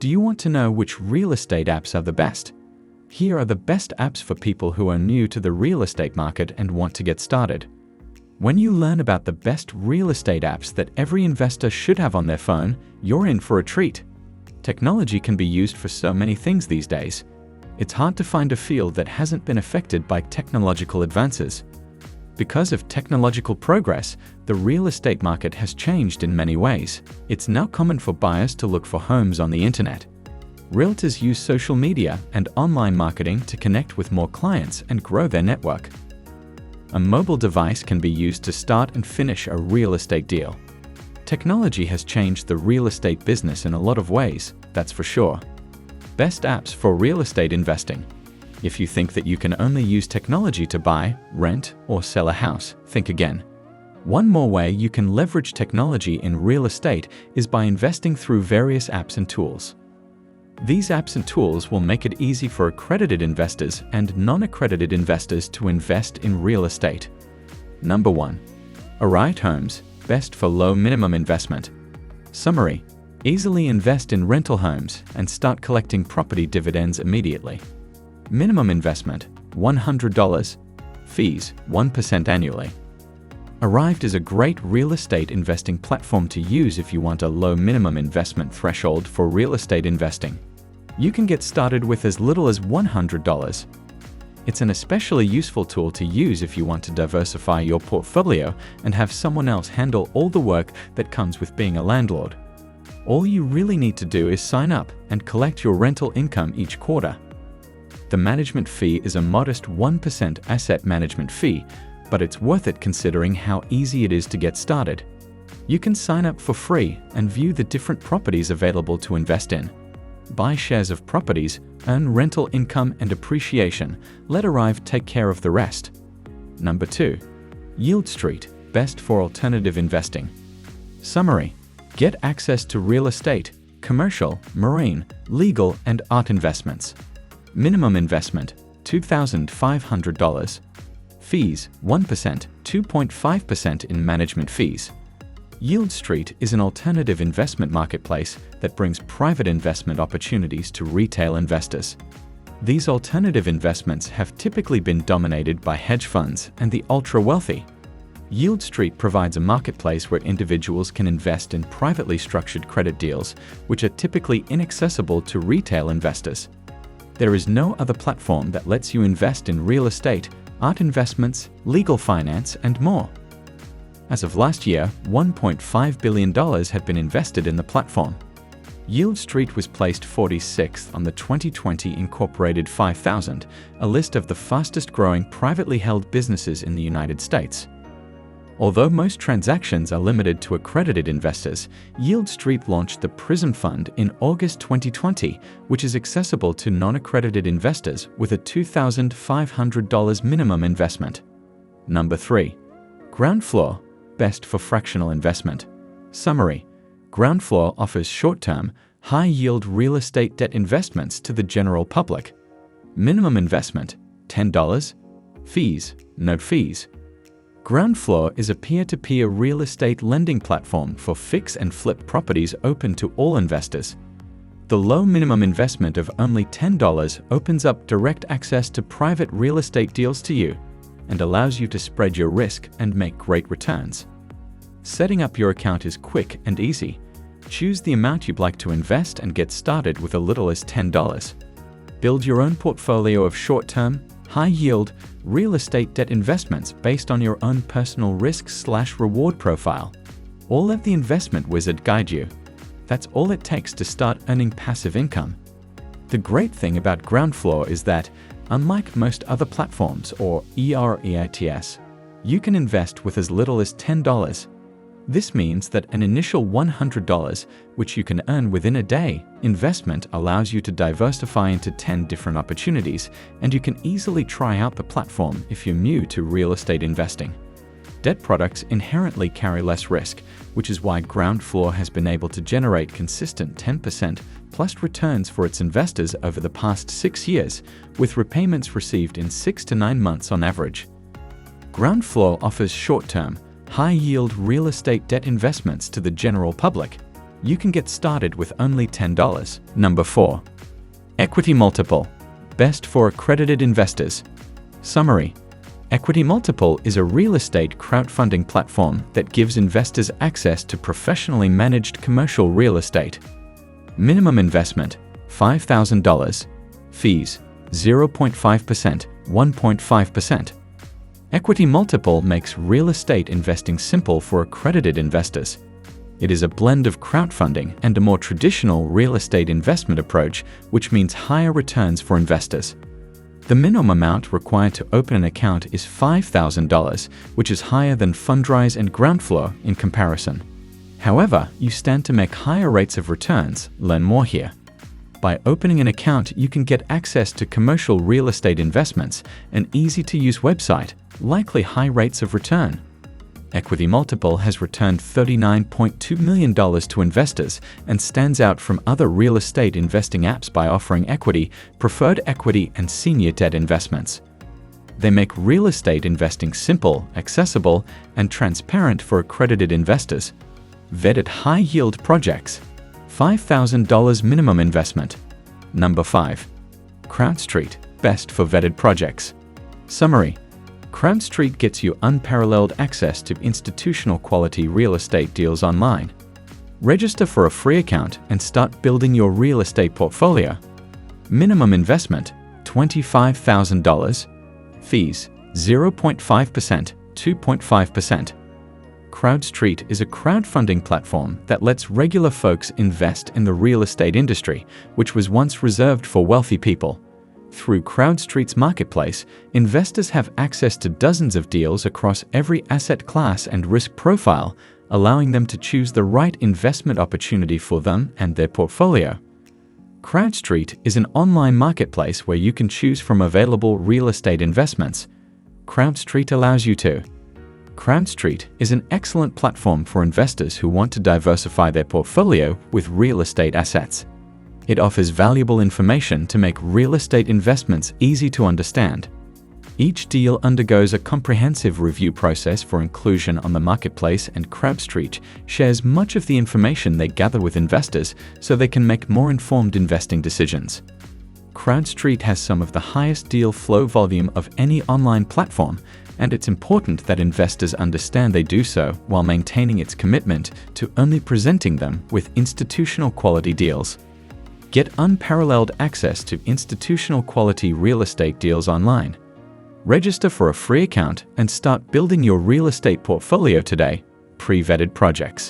Do you want to know which real estate apps are the best? Here are the best apps for people who are new to the real estate market and want to get started. When you learn about the best real estate apps that every investor should have on their phone, you're in for a treat. Technology can be used for so many things these days. It's hard to find a field that hasn't been affected by technological advances. Because of technological progress, the real estate market has changed in many ways. It's now common for buyers to look for homes on the internet. Realtors use social media and online marketing to connect with more clients and grow their network. A mobile device can be used to start and finish a real estate deal. Technology has changed the real estate business in a lot of ways, that's for sure. Best apps for real estate investing. If you think that you can only use technology to buy, rent, or sell a house, think again. One more way you can leverage technology in real estate is by investing through various apps and tools. These apps and tools will make it easy for accredited investors and non-accredited investors to invest in real estate. Number 1. Aright Homes, best for low minimum investment. Summary: easily invest in rental homes and start collecting property dividends immediately. Minimum investment, $100. Fees, 1% annually. Arrived is a great real estate investing platform to use if you want a low minimum investment threshold for real estate investing. You can get started with as little as $100. It's an especially useful tool to use if you want to diversify your portfolio and have someone else handle all the work that comes with being a landlord. All you really need to do is sign up and collect your rental income each quarter. The management fee is a modest 1% asset management fee, but it's worth it considering how easy it is to get started. You can sign up for free and view the different properties available to invest in. Buy shares of properties, earn rental income and appreciation. Let Arrive take care of the rest. Number 2. Yield Street, best for alternative investing. Summary: get access to real estate, commercial, marine, legal, and art investments. Minimum investment, $2,500. Fees, 1%, 2.5% in management fees. Yield Street is an alternative investment marketplace that brings private investment opportunities to retail investors. These alternative investments have typically been dominated by hedge funds and the ultra-wealthy. Yield Street provides a marketplace where individuals can invest in privately structured credit deals, which are typically inaccessible to retail investors. There is no other platform that lets you invest in real estate, art investments, legal finance, and more. As of last year, $1.5 billion had been invested in the platform. Yield Street was placed 46th on the 2020 Incorporated 5000, a list of the fastest-growing privately held businesses in the United States. Although most transactions are limited to accredited investors, Yield Street launched the Prism Fund in August 2020, which is accessible to non-accredited investors with a $2,500 minimum investment. Number 3. Ground Floor, best for fractional investment. Summary: Ground Floor offers short-term, high-yield real estate debt investments to the general public. Minimum investment, $10. Fees, no fees. Ground Floor is a peer-to-peer real estate lending platform for fix and flip properties open to all investors. The low minimum investment of only $10 opens up direct access to private real estate deals to you and allows you to spread your risk and make great returns. Setting up your account is quick and easy. Choose the amount you'd like to invest and get started with as little as $10. Build your own portfolio of short-term, high-yield, real estate debt investments based on your own personal risk/reward profile. Or let the investment wizard guide you. That's all it takes to start earning passive income. The great thing about Ground Floor is that, unlike most other platforms or REITs, you can invest with as little as $10. This means that an initial $100, which you can earn within a day, investment allows you to diversify into 10 different opportunities, and you can easily try out the platform if you're new to real estate investing. Debt products inherently carry less risk, which is why Ground Floor has been able to generate consistent 10% plus returns for its investors over the past 6 years, with repayments received in 6 to 9 months on average. Ground Floor offers short-term, high-yield real estate debt investments to the general public. you can get started with only $10. Number 4. Equity Multiple. Best for accredited investors. Summary. Equity Multiple is a real estate crowdfunding platform that gives investors access to professionally managed commercial real estate. Minimum investment, $5,000. Fees, 0.5%, 1.5%. Equity Multiple makes real estate investing simple for accredited investors. It is a blend of crowdfunding and a more traditional real estate investment approach, which means higher returns for investors. The minimum amount required to open an account is $5,000, which is higher than Fundrise and Ground Floor in comparison. However, you stand to make higher rates of returns. Learn more here. By opening an account, you can get access to commercial real estate investments, an easy-to-use website, likely high rates of return. Equity Multiple has returned $39.2 million to investors and stands out from other real estate investing apps by offering equity, preferred equity, and senior debt investments. They make real estate investing simple, accessible, and transparent for accredited investors. Vetted high-yield projects. $5,000 minimum investment. Number 5. CrowdStreet. Best for vetted projects. Summary. CrowdStreet gets you unparalleled access to institutional quality real estate deals online. Register for a free account and start building your real estate portfolio. Minimum investment, $25,000. Fees, 0.5%, 2.5%. CrowdStreet is a crowdfunding platform that lets regular folks invest in the real estate industry, which was once reserved for wealthy people. Through CrowdStreet's marketplace, investors have access to dozens of deals across every asset class and risk profile, allowing them to choose the right investment opportunity for them and their portfolio. CrowdStreet is an online marketplace where you can choose from available real estate investments. CrowdStreet allows you to. CrowdStreet is an excellent platform for investors who want to diversify their portfolio with real estate assets. It offers valuable information to make real estate investments easy to understand. Each deal undergoes a comprehensive review process for inclusion on the marketplace, and CrowdStreet shares much of the information they gather with investors so they can make more informed investing decisions. CrowdStreet has some of the highest deal flow volume of any online platform, and it's important that investors understand they do so while maintaining its commitment to only presenting them with institutional quality deals. Get unparalleled access to institutional quality real estate deals online. Register for a free account and start building your real estate portfolio today. Pre-vetted projects.